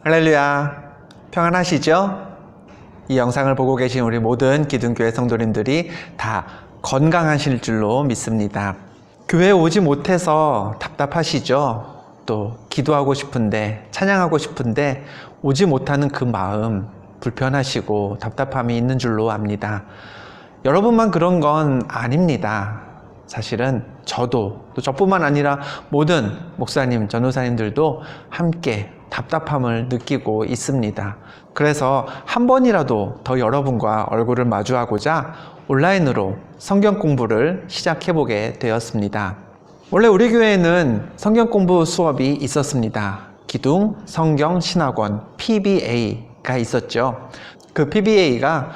할렐루야, 평안하시죠? 이 영상을 보고 계신 우리 모든 기둥교회 성도님들이 다 건강하실 줄로 믿습니다. 교회에 오지 못해서 답답하시죠? 또 기도하고 싶은데, 찬양하고 싶은데 오지 못하는 그 마음 불편하시고 답답함이 있는 줄로 압니다. 여러분만 그런 건 아닙니다. 사실은 저도, 또 저뿐만 아니라 모든 목사님, 전도사님들도 함께 답답함을 느끼고 있습니다. 그래서 한 번이라도 더 여러분과 얼굴을 마주하고자 온라인으로 성경 공부를 시작해보게 되었습니다. 원래 우리 교회에는 성경 공부 수업이 있었습니다. 기둥 성경 신학원 PBA가 있었죠. 그 PBA가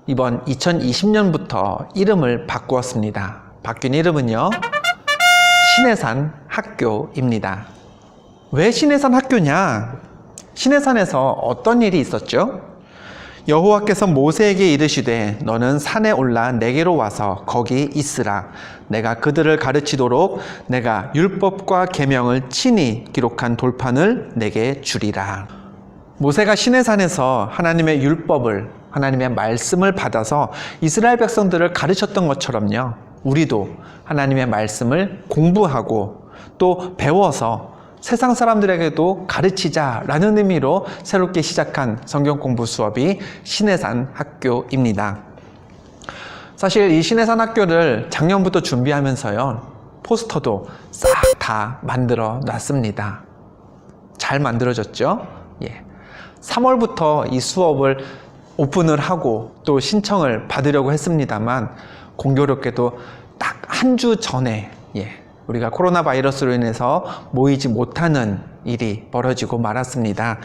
이번 2020년부터 이름을 바꾸었습니다. 바뀐 이름은요, 신해산 학교입니다. 왜 신해산 학교냐? 신해산에서 어떤 일이 있었죠? 여호와께서 모세에게 이르시되 너는 산에 올라 내게로 와서 거기 있으라. 내가 그들을 가르치도록 내가 율법과 계명을 친히 기록한 돌판을 내게 주리라. 모세가 시내산에서 하나님의 율법을, 하나님의 말씀을 받아서 이스라엘 백성들을 가르쳤던 것처럼요, 우리도 하나님의 말씀을 공부하고 또 배워서 세상 사람들에게도 가르치자라는 의미로 새롭게 시작한 성경 공부 수업이 신해산 학교입니다. 사실 이 신해산 학교를 작년부터 준비하면서요, 포스터도 싹 다 만들어 놨습니다. 잘 만들어졌죠? 3월부터 이 수업을 오픈을 하고 또 신청을 받으려고 했습니다만 공교롭게도 딱 한 주 전에 우리가 코로나 바이러스로 인해서 모이지 못하는 일이 벌어지고 말았습니다.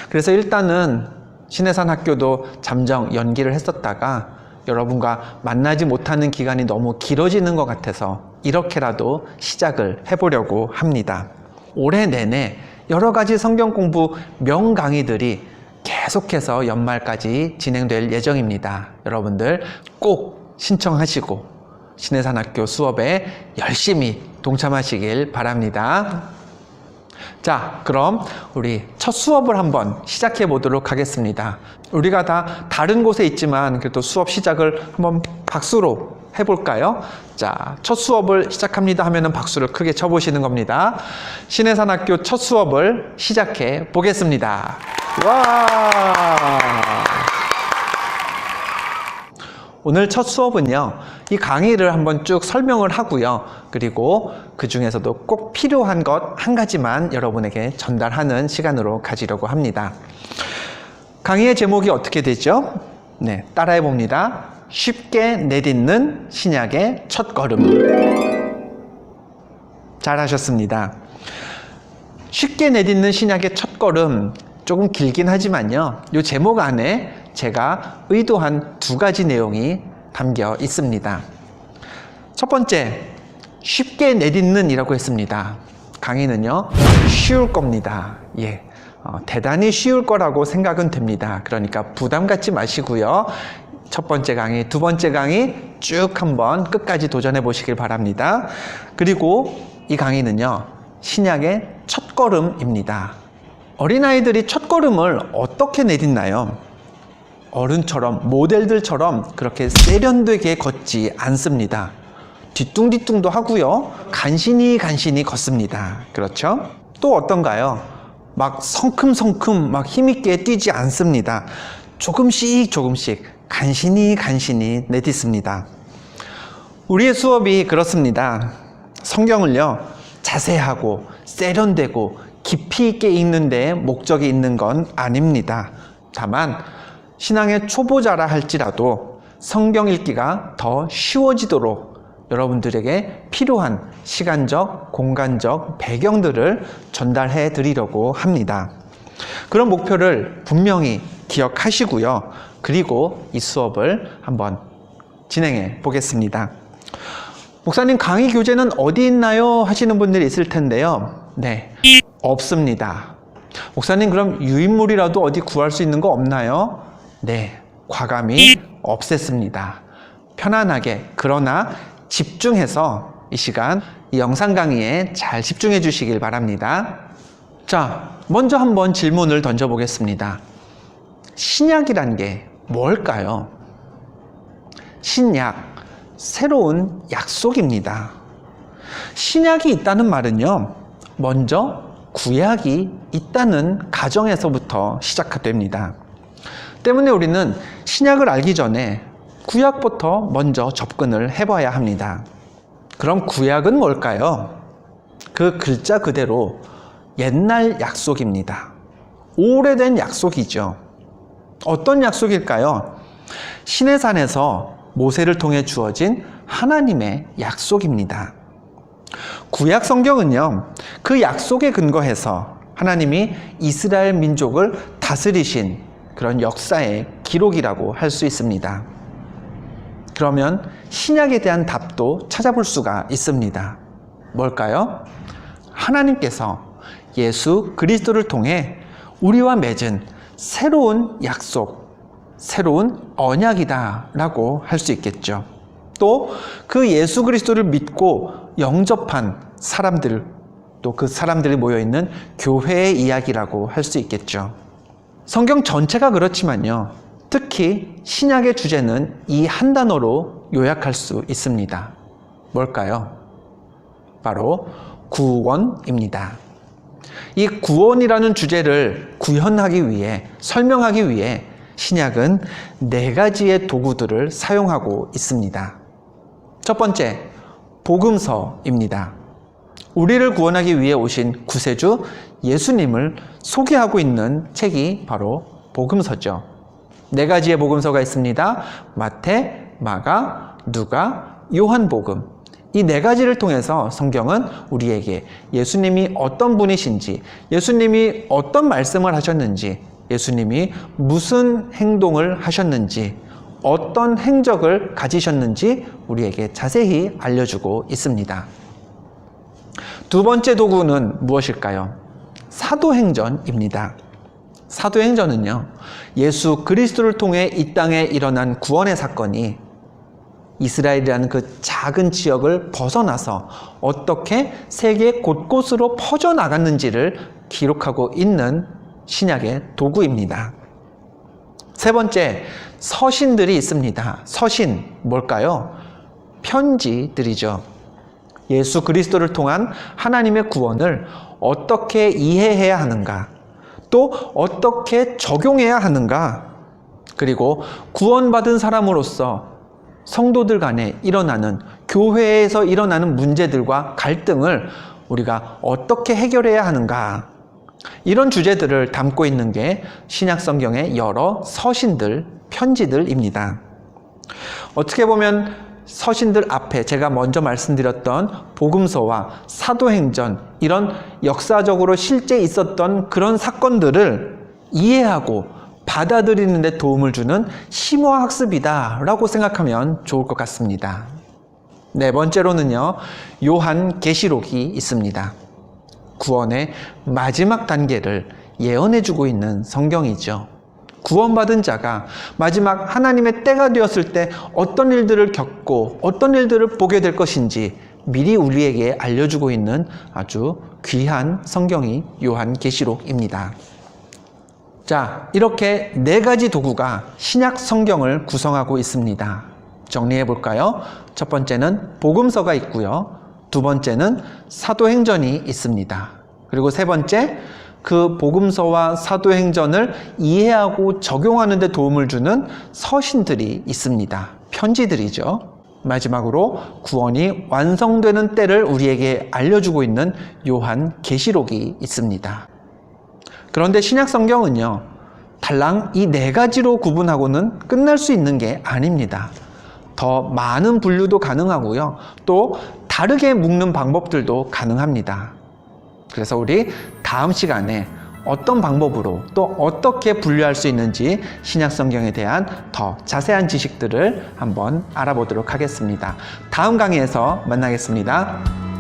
그래서 일단은 신해산 학교도 잠정 연기를 했었다가 여러분과 만나지 못하는 기간이 너무 길어지는 것 같아서 이렇게라도 시작을 해보려고 합니다. 올해 내내 여러 가지 성경 공부 명강의들이 계속해서 연말까지 진행될 예정입니다. 여러분들 꼭 신청하시고 신해산 학교 수업에 열심히 동참하시길 바랍니다. 자, 그럼 우리 첫 수업을 한번 시작해 보도록 하겠습니다. 우리가 다 다른 곳에 있지만 그래도 수업 시작을 한번 박수로 해볼까요? 자, 첫 수업을 시작합니다 하면은 박수를 크게 쳐보시는 겁니다. 신해산 학교 첫 수업을 시작해 보겠습니다. 와! 오늘 첫 수업은요, 이 강의를 한번 쭉 설명을 하고요, 그리고 그 중에서도 꼭 필요한 것 한 가지만 여러분에게 전달하는 시간으로 가지려고 합니다. 강의의 제목이 어떻게 되죠? 네, 따라해 봅니다. 쉽게 내딛는 신약의 첫걸음. 잘하셨습니다. 쉽게 내딛는 신약의 첫걸음, 조금 길긴 하지만요, 이 제목 안에 제가 의도한 두 가지 내용이 담겨 있습니다. 첫 번째, 쉽게 내딛는 이라고 했습니다. 강의는요, 쉬울 겁니다. 대단히 쉬울 거라고 생각은 됩니다. 그러니까 부담 갖지 마시고요, 첫 번째 강의, 두 번째 강의 쭉 한번 끝까지 도전해 보시길 바랍니다. 그리고 이 강의는요, 신약의 첫걸음입니다. 어린아이들이 첫걸음을 어떻게 내딛나요? 어른처럼, 모델들처럼 그렇게 세련되게 걷지 않습니다. 뒤뚱뒤뚱도 하고요, 간신히 걷습니다. 그렇죠? 또 어떤가요? 막 성큼성큼 막 힘있게 뛰지 않습니다. 조금씩 간신히 내딛습니다. 우리의 수업이 그렇습니다. 성경을요, 자세하고 세련되고 깊이 있게 읽는 데 목적이 있는 건 아닙니다. 다만 신앙의 초보자라 할지라도 성경 읽기가 더 쉬워지도록 여러분들에게 필요한 시간적, 공간적 배경들을 전달해 드리려고 합니다. 그런 목표를 분명히 기억하시고요. 그리고 이 수업을 한번 진행해 보겠습니다. 목사님, 강의 교재는 어디 있나요? 하시는 분들이 있을 텐데요. 네, 없습니다. 목사님, 그럼 유인물이라도 어디 구할 수 있는 거 없나요? 네, 과감히 없앴습니다. 편안하게 그러나 집중해서 이 시간 이 영상 강의에 잘 집중해 주시길 바랍니다. 자, 먼저 한번 질문을 던져보겠습니다. 신약이란 게 뭘까요? 신약, 새로운 약속입니다. 신약이 있다는 말은요, 먼저 구약이 있다는 가정에서부터 시작됩니다. 때문에 우리는 신약을 알기 전에 구약부터 먼저 접근을 해봐야 합니다. 그럼 구약은 뭘까요? 그 글자 그대로 옛날 약속입니다. 오래된 약속이죠. 어떤 약속일까요? 시내산에서 모세를 통해 주어진 하나님의 약속입니다. 구약 성경은요, 그 약속에 근거해서 하나님이 이스라엘 민족을 다스리신 그런 역사의 기록이라고 할 수 있습니다. 그러면 신약에 대한 답도 찾아볼 수가 있습니다. 뭘까요? 하나님께서 예수 그리스도를 통해 우리와 맺은 새로운 약속, 새로운 언약이다 라고 할 수 있겠죠. 또 그 예수 그리스도를 믿고 영접한 사람들, 또 그 사람들이 모여있는 교회의 이야기라고 할 수 있겠죠. 성경 전체가 그렇지만요, 특히 신약의 주제는 이 한 단어로 요약할 수 있습니다. 뭘까요? 바로 구원입니다. 이 구원이라는 주제를 구현하기 위해, 설명하기 위해 신약은 4가지의 도구들을 사용하고 있습니다. 첫 번째, 복음서입니다. 우리를 구원하기 위해 오신 구세주 예수님을 소개하고 있는 책이 바로 복음서죠. 4가지의 복음서가 있습니다. 마태, 마가, 누가, 요한복음. 이 4가지를 통해서 성경은 우리에게 예수님이 어떤 분이신지, 예수님이 어떤 말씀을 하셨는지, 예수님이 무슨 행동을 하셨는지, 어떤 행적을 가지셨는지 우리에게 자세히 알려주고 있습니다. 두 번째 도구는 무엇일까요? 사도행전입니다. 사도행전은요, 예수 그리스도를 통해 이 땅에 일어난 구원의 사건이 이스라엘이라는 그 작은 지역을 벗어나서 어떻게 세계 곳곳으로 퍼져나갔는지를 기록하고 있는 신약의 도구입니다. 세 번째, 서신들이 있습니다. 서신, 뭘까요? 편지들이죠. 예수 그리스도를 통한 하나님의 구원을 어떻게 이해해야 하는가, 또 어떻게 적용해야 하는가, 그리고 구원받은 사람으로서 성도들 간에 일어나는, 교회에서 일어나는 문제들과 갈등을 우리가 어떻게 해결해야 하는가, 이런 주제들을 담고 있는 게 신약 성경의 여러 서신들, 편지들입니다. 어떻게 보면 서신들 앞에 제가 먼저 말씀드렸던 복음서와 사도행전, 이런 역사적으로 실제 있었던 그런 사건들을 이해하고 받아들이는 데 도움을 주는 심화학습이다 라고 생각하면 좋을 것 같습니다. 네 번째로는요, 요한계시록이 있습니다. 구원의 마지막 단계를 예언해주고 있는 성경이죠. 구원받은 자가 마지막 하나님의 때가 되었을 때 어떤 일들을 겪고 어떤 일들을 보게 될 것인지 미리 우리에게 알려주고 있는 아주 귀한 성경이 요한계시록입니다. 자, 이렇게 4가지 도구가 신약 성경을 구성하고 있습니다. 정리해 볼까요? 첫 번째는 복음서가 있고요. 두 번째는 사도행전이 있습니다. 그리고 세 번째, 그 복음서와 사도행전을 이해하고 적용하는 데 도움을 주는 서신들이 있습니다. 편지들이죠. 마지막으로 구원이 완성되는 때를 우리에게 알려주고 있는 요한계시록이 있습니다. 그런데 신약 성경은요, 달랑 이 4가지로 구분하고는 끝날 수 있는 게 아닙니다. 더 많은 분류도 가능하고요, 또 다르게 묶는 방법들도 가능합니다. 그래서 우리 다음 시간에 어떤 방법으로 또 어떻게 분류할 수 있는지 신약 성경에 대한 더 자세한 지식들을 한번 알아보도록 하겠습니다. 다음 강의에서 만나겠습니다.